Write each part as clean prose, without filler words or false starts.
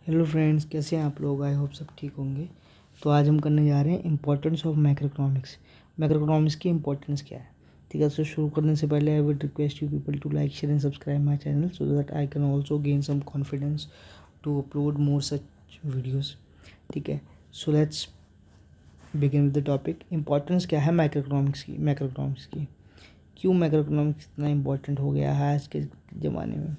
Hello friends, कैसे हैं आप लोग। आई होप सब ठीक होंगे। तो आज हम करने जा रहे हैं इंपॉर्टेंस ऑफ मैक्रोइकनॉमिक्स। मैक्रोइकनॉमिक्स की इंपॉर्टेंस क्या है, ठीक है। तो शुरू करने से पहले I would request you people to like, share and subscribe my channel so that I can also gain some confidence to upload more such videos, ठीक है। So let's begin with the topic. Importance क्या है मैक्रोइकनॉमिक्स की, क्यों मैक्रोइकनॉमिक्स इतना important हो गया है आज के ज़माने में,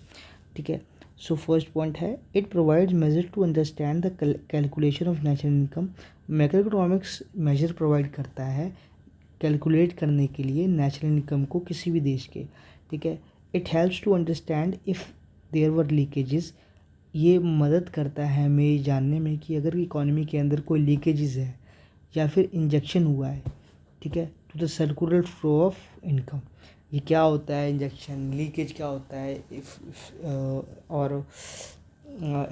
ठीक है। सो फर्स्ट पॉइंट है, it provides measure to understand the calculation of national income. Macroeconomics measure provide करता है कैलकुलेट करने के लिए नेशनल इनकम को किसी भी देश के, ठीक है। It helps to understand if there were leakages. ये मदद करता है हमें ये जानने में कि अगर इकोनॉमी के अंदर कोई लीकेजेस है या फिर इंजेक्शन हुआ है, ठीक है, to the circular flow of income. ये क्या होता है इंजेक्शन, लीकेज क्या होता है, और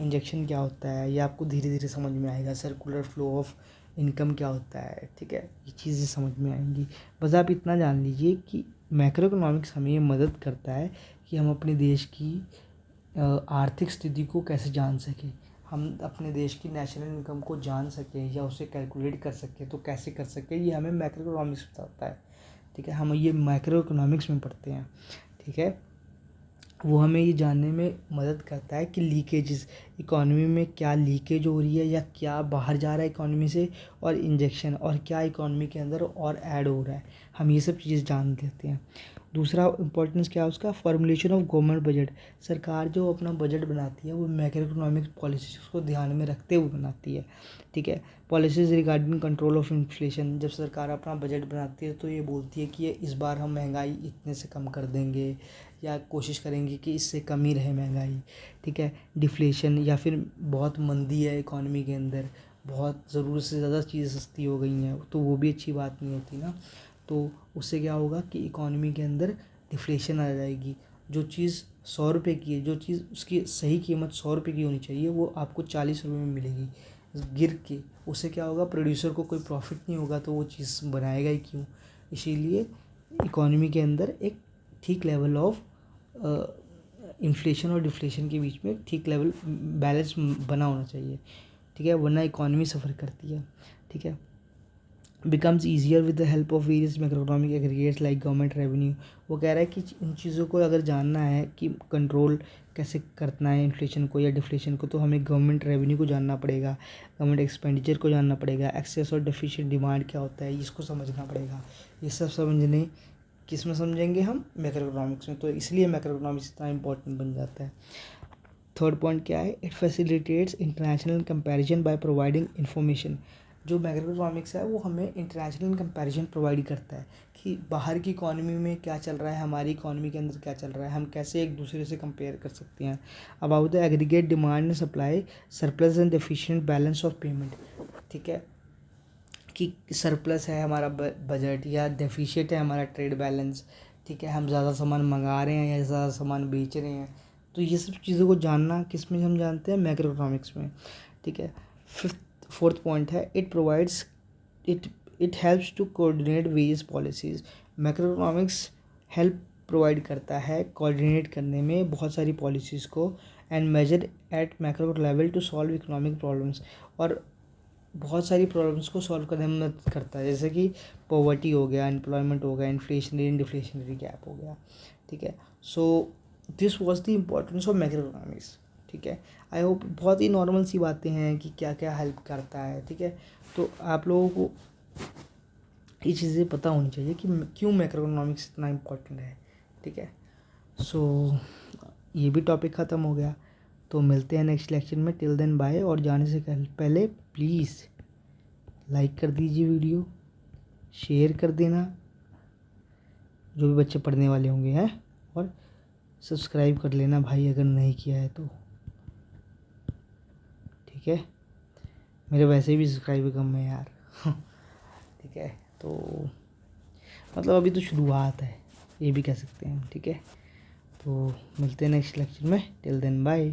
इंजेक्शन क्या होता है, ये आपको धीरे धीरे समझ में आएगा। सर्कुलर फ्लो ऑफ इनकम क्या होता है, ठीक है, ये चीज़ें समझ में आएंगी। बस आप इतना जान लीजिए कि मैक्रो इकोनॉमिक्स हमें ये मदद करता है कि हम अपने देश की आर्थिक स्थिति को कैसे जान सकें, हम अपने देश की नेशनल इनकम को जान सकें या उसे कैलकुलेट कर सकें। तो कैसे कर सकें, ये हमें मैक्रो इकोनॉमिक्स बताता है, ठीक है। हम ये मैक्रो इकोनॉमिक्स में पढ़ते हैं, ठीक है। वो हमें ये जानने में मदद करता है कि लीकेजेस, इकोनॉमी में क्या लीकेज हो रही है या क्या बाहर जा रहा है इकोनॉमी से, और इंजेक्शन, और क्या इकोनॉमी के अंदर और ऐड हो रहा है, हम ये सब चीज़ें जान लेते हैं। दूसरा इंपॉर्टेंस क्या है उसका, फॉर्मुलेशन ऑफ गवर्नमेंट बजट। सरकार जो अपना बजट बनाती है वो मैक्रो इकोनॉमिक पॉलिसीज को ध्यान में रखते हुए बनाती है, ठीक है। Policies regarding control of inflation. जब सरकार अपना बजट बनाती है तो ये बोलती है कि ये इस बार हम महंगाई इतने से कम कर देंगे या कोशिश करेंगे कि इससे कम ही रहे महंगाई, ठीक है। डिफ्लेशन, या फिर बहुत मंदी है इकोनॉमी के अंदर, बहुत ज़रूरत से ज़्यादा चीज़ें सस्ती हो गई हैं, तो वो भी अच्छी बात नहीं होती ना। तो उससे क्या होगा कि इकोनॉमी के अंदर डिफ्लेशन आ जाएगी। जो चीज़ 100 रुपये की है, जो चीज़ उसकी सही कीमत 100 रुपये की होनी चाहिए, वो आपको 40 रुपये में मिलेगी गिर के। उससे क्या होगा, प्रोड्यूसर को कोई प्रॉफिट नहीं होगा, तो वो चीज़ बनाएगा ही क्यों। इसीलिए इकोनॉमी के अंदर एक ठीक लेवल ऑफ इन्फ्लेशन और डिफ्लेशन के बीच में ठीक लेवल बैलेंस बना होना चाहिए, ठीक है, वरना इकोनॉमी सफ़र करती है, ठीक है। Becomes easier with the help of various macroeconomic aggregates like government revenue. वो कह रहा है कि इन चीज़ों को अगर जानना है कि कंट्रोल कैसे करना है इन्फ्लेशन को या डिफ्लेशन को, तो हमें गवर्नमेंट रेवेन्यू को जानना पड़ेगा, गवर्नमेंट एक्सपेंडिचर को जानना पड़ेगा, एक्सेस और डेफिशिएंट डिमांड क्या होता है इसको समझना पड़ेगा। ये सब समझने किस में समझेंगे हम, मैक्रो इकोनॉमिक्स में। तो इसलिए मैक्रो इकोनॉमिक्स इतना इंपॉर्टेंट बन जाता है। थर्ड पॉइंट क्या है, it facilitates international comparison by providing information. जो मैक्रो इकोनॉमिक्स है वो हमें इंटरनेशनल कंपैरिजन प्रोवाइड करता है कि बाहर की इकोनॉमी में क्या चल रहा है, हमारी इकोनॉमी के अंदर क्या चल रहा है, हम कैसे एक दूसरे से कंपेयर कर सकते हैं। About the aggregate demand and supply, surplus and deficient balance of payment, ठीक है, कि सरप्लस है हमारा बजट या डेफिशिएंट है हमारा ट्रेड बैलेंस, ठीक है, हम ज़्यादा सामान मंगा रहे हैं या ज़्यादा सामान बेच रहे हैं। तो ये सब चीज़ों को जानना किस में हम जानते हैं, मैक्रो इकोनॉमिक्स में, ठीक है। फोर्थ पॉइंट है, it provides it it helps to coordinate various policies. Macro economics help provide करता है कोऑर्डिनेट करने में बहुत सारी पॉलिसीज़ को, and major at macro level to solve economic problems. और बहुत सारी प्रॉब्लम्स को सॉल्व करने में मदद करता है, जैसे कि पॉवर्टी हो गया, एम्प्लॉयमेंट हो गया, इन्फ्लेशनरी एंड डिफ्लेशनरी गैप हो गया, ठीक है। So this was the importance of macro economics, ठीक है। आई होप बहुत ही नॉर्मल सी बातें हैं कि क्या क्या हेल्प करता है, ठीक है। तो आप लोगों को ये चीज़ें पता होनी चाहिए कि क्यों मैक्रो इकोनॉमिक्स इतना इम्पोर्टेंट है, ठीक है। सो ये भी टॉपिक ख़त्म हो गया। तो मिलते हैं नेक्स्ट लेक्चर में। Till then bye. और जाने से पहले प्लीज़ लाइक कर दीजिए वीडियो, शेयर कर देना जो भी बच्चे पढ़ने वाले होंगे हैं, और सब्सक्राइब कर लेना भाई अगर नहीं किया है तो, ठीक है। मेरे वैसे भी सब्सक्राइबर कम है यार ठीक है। तो मतलब अभी तो शुरुआत है, ये भी कह सकते हैं हम, ठीक है। तो मिलते हैं नेक्स्ट लेक्चर में। Till then bye.